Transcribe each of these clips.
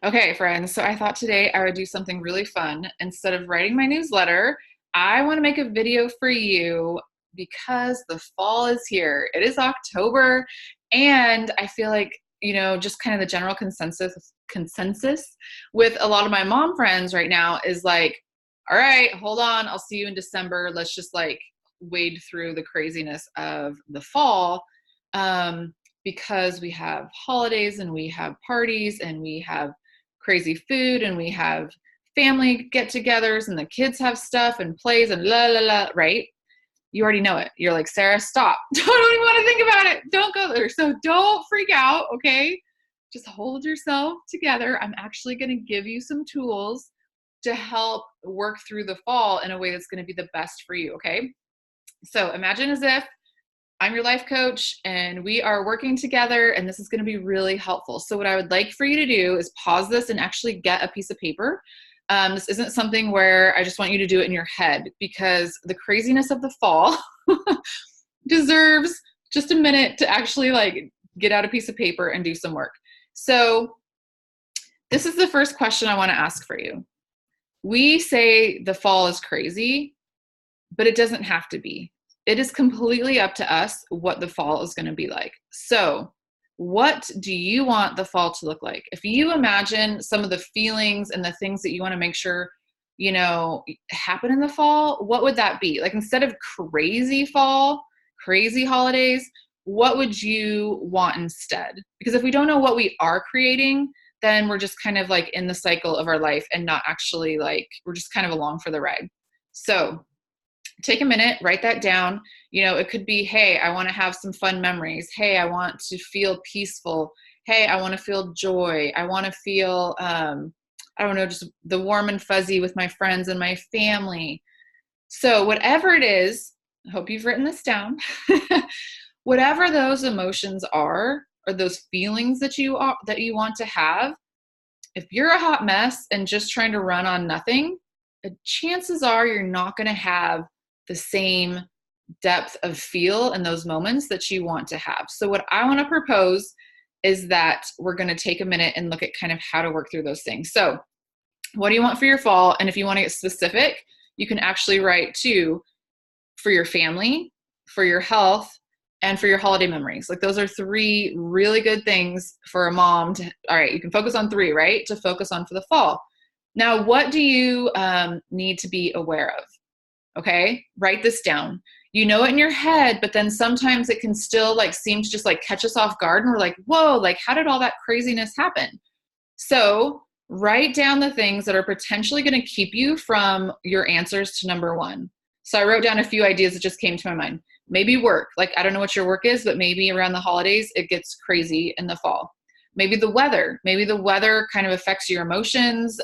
Okay, friends. So I thought today I would do something really fun. Instead of writing my newsletter, I want to make a video for you because the fall is here. It is October, and I feel like, just kind of the general consensus with a lot of my mom friends right now is like, all right, hold on, I'll see you in December. Let's just like wade through the craziness of the fall. Because we have holidays and we have parties and we have crazy food and we have family get-togethers and the kids have stuff and plays and la la la, right? You already know it. You're like, Sarah, stop. I don't even want to think about it. Don't go there. So don't freak out, okay? Just hold yourself together. I'm actually going to give you some tools to help work through the fall in a way that's going to be the best for you, okay? So imagine as if I'm your life coach and we are working together, and this is going to be really helpful. So what I would like for you to do is pause this and actually get a piece of paper. This isn't something where I just want you to do it in your head, because the craziness of the fall deserves just a minute to actually like get out a piece of paper and do some work. So this is the first question I want to ask for you. We say the fall is crazy, but it doesn't have to be. It is completely up to us what the fall is going to be like. So, what do you want the fall to look like? If you imagine some of the feelings and the things that you want to make sure, happen in the fall, what would that be? Like, instead of crazy fall, crazy holidays, what would you want instead? Because if we don't know what we are creating, then we're just kind of like in the cycle of our life and not actually like, we're just kind of along for the ride. So, take a minute, write that down. It could be, hey, I want to have some fun memories. Hey, I want to feel peaceful. Hey, I want to feel joy. I want to feel, I don't know, just the warm and fuzzy with my friends and my family. So whatever it is, I hope you've written this down. Whatever those emotions are, or those feelings that you want to have, if you're a hot mess and just trying to run on nothing, chances are you're not going to have the same depth of feel in those moments that you want to have. So what I want to propose is that we're going to take a minute and look at kind of how to work through those things. So what do you want for your fall? And if you want to get specific, you can actually write too, for your family, for your health, and for your holiday memories. Like, those are three really good things for a mom to, all right, you can focus on three, right? To focus on for the fall. Now, what do you need to be aware of? Okay, write this down. You know it in your head, but then sometimes it can still like seem to just like catch us off guard, and we're like, whoa, like how did all that craziness happen? So write down the things that are potentially going to keep you from your answers to number one. So I wrote down a few ideas that just came to my mind. Maybe work. Like, I don't know what your work is, but maybe around the holidays, it gets crazy in the fall. Maybe the weather. Maybe the weather kind of affects your emotions.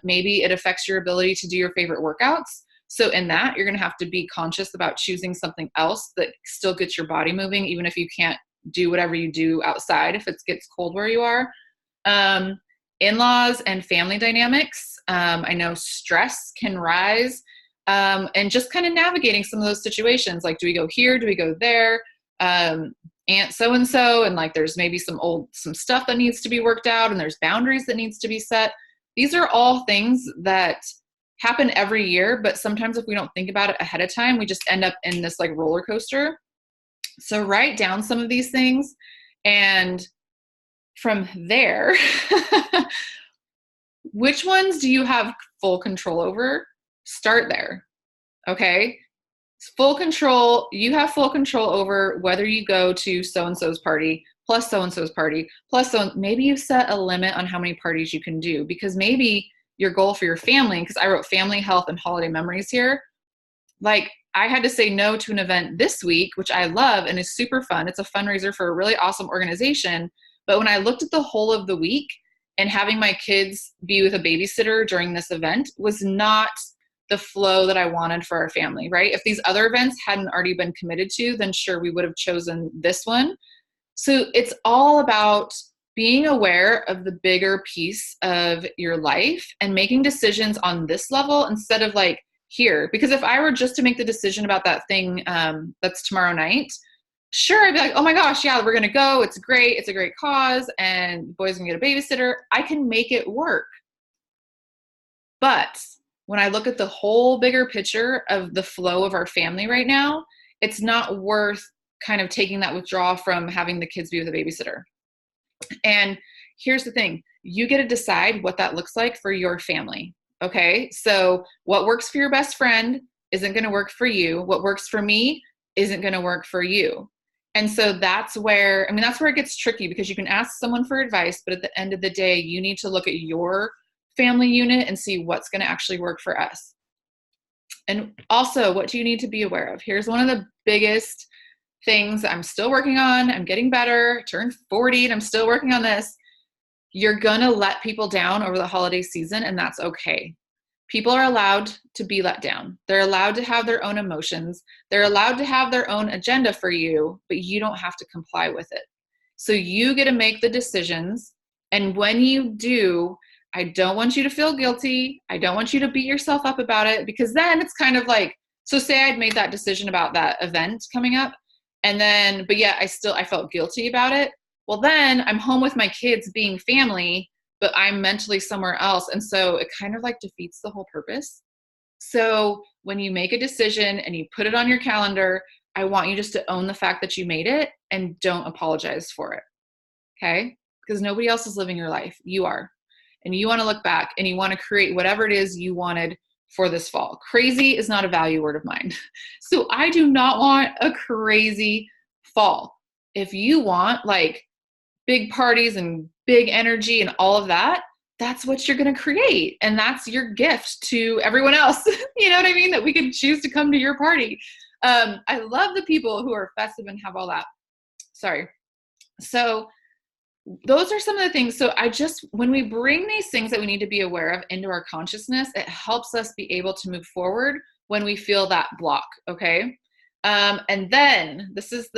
Maybe it affects your ability to do your favorite workouts. So in that, you're going to have to be conscious about choosing something else that still gets your body moving, even if you can't do whatever you do outside, if it gets cold where you are. In-laws and family dynamics. I know stress can rise, and just kind of navigating some of those situations. Like, do we go here? Do we go there? Aunt so-and-so, and like there's maybe some stuff that needs to be worked out, and there's boundaries that needs to be set. These are all things that happen every year, but sometimes if we don't think about it ahead of time, we just end up in this like roller coaster. So write down some of these things, and from there, which ones do you have full control over? Start there. Okay. Full control. You have full control over whether you go to so-and-so's party plus so-and-so's party plus maybe you set a limit on how many parties you can do, because maybe your goal for your family, because I wrote family, health, and holiday memories here. Like, I had to say no to an event this week, which I love and is super fun. It's a fundraiser for a really awesome organization. But when I looked at the whole of the week, and having my kids be with a babysitter during this event was not the flow that I wanted for our family, right? If these other events hadn't already been committed to, then sure, we would have chosen this one. So it's all about being aware of the bigger piece of your life and making decisions on this level instead of like here. Because if I were just to make the decision about that thing that's tomorrow night, Sure, I'd be like, oh my gosh, yeah, we're going to go. It's great. It's a great cause. And the boys can get a babysitter. I can make it work. But when I look at the whole bigger picture of the flow of our family right now, it's not worth kind of taking that withdrawal from having the kids be with a babysitter. And here's the thing, you get to decide what that looks like for your family. Okay. So what works for your best friend isn't going to work for you. What works for me isn't going to work for you. And so that's where, I mean, that's where it gets tricky, because you can ask someone for advice, but at the end of the day, you need to look at your family unit and see what's going to actually work for us. And also, what do you need to be aware of? Here's one of the biggest things I'm still working on. I'm getting better, turned 40 and I'm still working on this. You're gonna let people down over the holiday season, and that's okay. People are allowed to be let down. They're allowed to have their own emotions. They're allowed to have their own agenda for you, but you don't have to comply with it. So you get to make the decisions. And when you do, I don't want you to feel guilty. I don't want you to beat yourself up about it, because then it's kind of like, so say I'd made that decision about that event coming up, and then, but yeah, I felt guilty about it. Well, then I'm home with my kids being family, but I'm mentally somewhere else. And so it kind of like defeats the whole purpose. So when you make a decision and you put it on your calendar, I want you just to own the fact that you made it and don't apologize for it. Okay? Because nobody else is living your life. You are. And you want to look back and you want to create whatever it is you wanted for this fall. Crazy is not a value word of mine. So I do not want a crazy fall. If you want like big parties and big energy and all of that, that's what you're going to create. And that's your gift to everyone else. You know what I mean? That we can choose to come to your party. I love the people who are festive and have all that. Sorry. So those are some of the things. So when we bring these things that we need to be aware of into our consciousness, it helps us be able to move forward when we feel that block. Okay. And then this is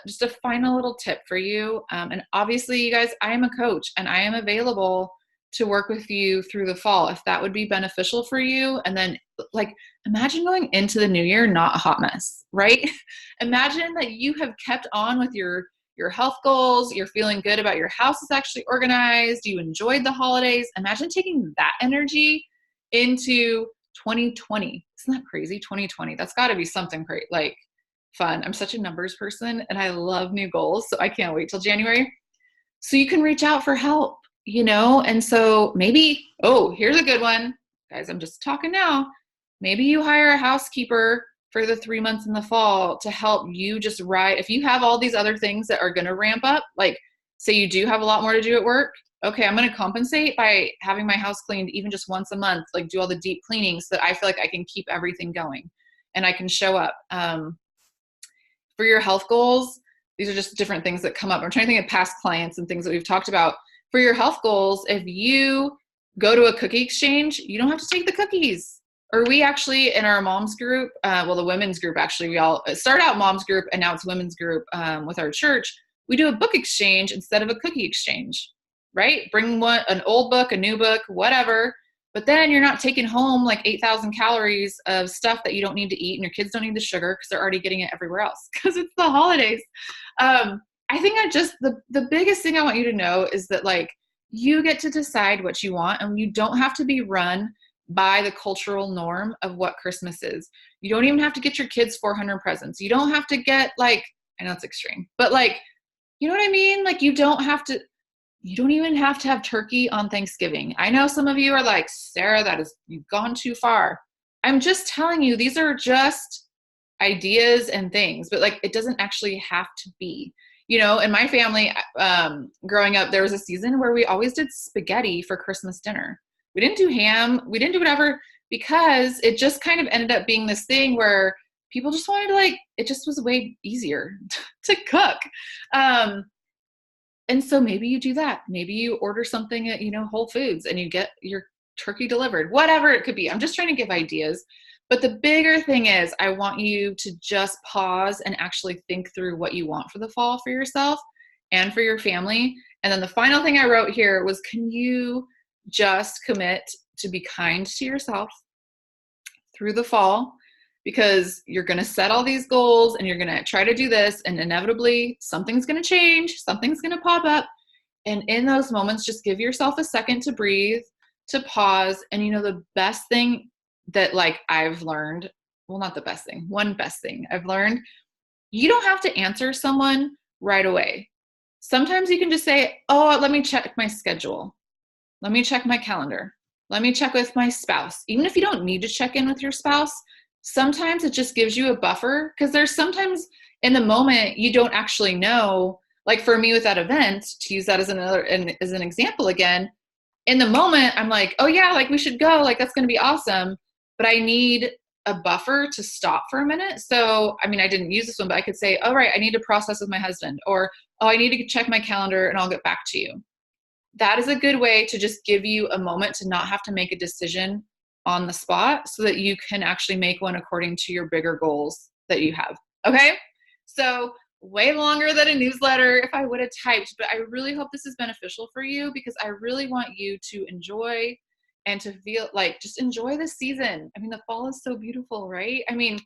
just a final little tip for you. And obviously you guys, I am a coach and I am available to work with you through the fall, if that would be beneficial for you. And then like, imagine going into the new year, not a hot mess, right? Imagine that you have kept on with your health goals. You're feeling good about your house is actually organized. You enjoyed the holidays. Imagine taking that energy into 2020. Isn't that crazy? 2020. That's got to be something great. Like, fun. I'm such a numbers person and I love new goals. So I can't wait till January. So you can reach out for help, you know? And so maybe, oh, here's a good one. Guys, I'm just talking now. Maybe you hire a housekeeper for the 3 months in the fall to help you just ride. If you have all these other things that are going to ramp up, like say you do have a lot more to do at work. Okay, I'm going to compensate by having my house cleaned even just once a month, like do all the deep cleaning so that I feel like I can keep everything going and I can show up. For your health goals, these are just different things that come up. I'm trying to think of past clients and things that we've talked about. For your health goals, if you go to a cookie exchange, you don't have to take the cookies. Or we actually, in our moms group, the women's group, actually, we all start out moms group and now it's women's group with our church. We do a book exchange instead of a cookie exchange, right? Bring an old book, a new book, whatever. But then you're not taking home like 8,000 calories of stuff that you don't need to eat, and your kids don't need the sugar because they're already getting it everywhere else because it's the holidays. I think the biggest thing I want you to know is that like you get to decide what you want, and you don't have to be run by the cultural norm of what Christmas is. You don't even have to get your kids 400 presents. You don't have to get like, I know it's extreme, but like, you know what I mean? Like you don't even have to have turkey on Thanksgiving. I know some of you are like, Sarah, you've gone too far. I'm just telling you, these are just ideas and things, but like, it doesn't actually have to be, you know. In my family, growing up, there was a season where we always did spaghetti for Christmas dinner. We didn't do ham. We didn't do whatever, because it just kind of ended up being this thing where people just wanted to like, it just was way easier to cook. And so maybe you do that. Maybe you order something at, Whole Foods and you get your turkey delivered, whatever it could be. I'm just trying to give ideas. But the bigger thing is I want you to just pause and actually think through what you want for the fall for yourself and for your family. And then the final thing I wrote here was, can you just commit to be kind to yourself through the fall? because you're going to set all these goals and you're going to try to do this, and inevitably something's going to change, something's going to pop up. And in those moments, just give yourself a second to breathe, to pause. And the best thing that like I've learned, well, not the best thing, one best thing I've learned, you don't have to answer someone right away. Sometimes you can just say, oh, let me check my schedule. Let me check my calendar. Let me check with my spouse. Even if you don't need to check in with your spouse, sometimes it just gives you a buffer, because there's sometimes in the moment you don't actually know. Like for me with that event, to use that as an example again, in the moment I'm like, oh yeah, like we should go, like that's going to be awesome. But I need a buffer to stop for a minute. So, I mean, I didn't use this one, but I could say, oh, right, I need to process with my husband, or, oh, I need to check my calendar and I'll get back to you. That is a good way to just give you a moment to not have to make a decision on the spot, so that you can actually make one according to your bigger goals that you have. Okay. So way longer than a newsletter if I would have typed, but I really hope this is beneficial for you, because I really want you to enjoy and to feel like, just enjoy this season. I mean, the fall is so beautiful, right? I mean,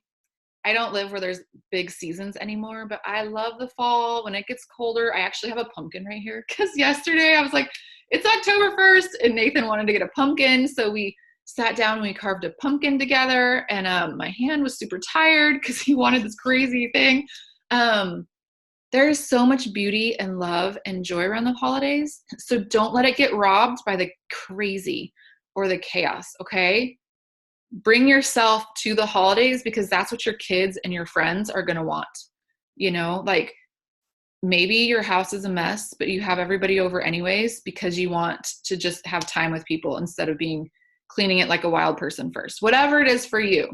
I don't live where there's big seasons anymore, but I love the fall when it gets colder. I actually have a pumpkin right here, because yesterday I was like, it's October 1st and Nathan wanted to get a pumpkin. So we sat down and we carved a pumpkin together, and my hand was super tired because he wanted this crazy thing. There's so much beauty and love and joy around the holidays. So don't let it get robbed by the crazy or the chaos, okay? Bring yourself to the holidays, because that's what your kids and your friends are going to want. Like maybe your house is a mess, but you have everybody over anyways because you want to just have time with people instead of cleaning it like a wild person first. Whatever it is for you.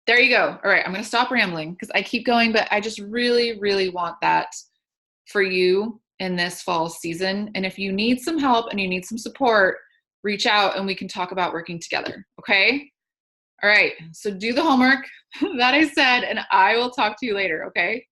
There you go. All right, I'm going to stop rambling because I keep going, but I just really, really want that for you in this fall season. And if you need some help and you need some support, reach out and we can talk about working together. Okay? All right. So do the homework that I said, and I will talk to you later. Okay?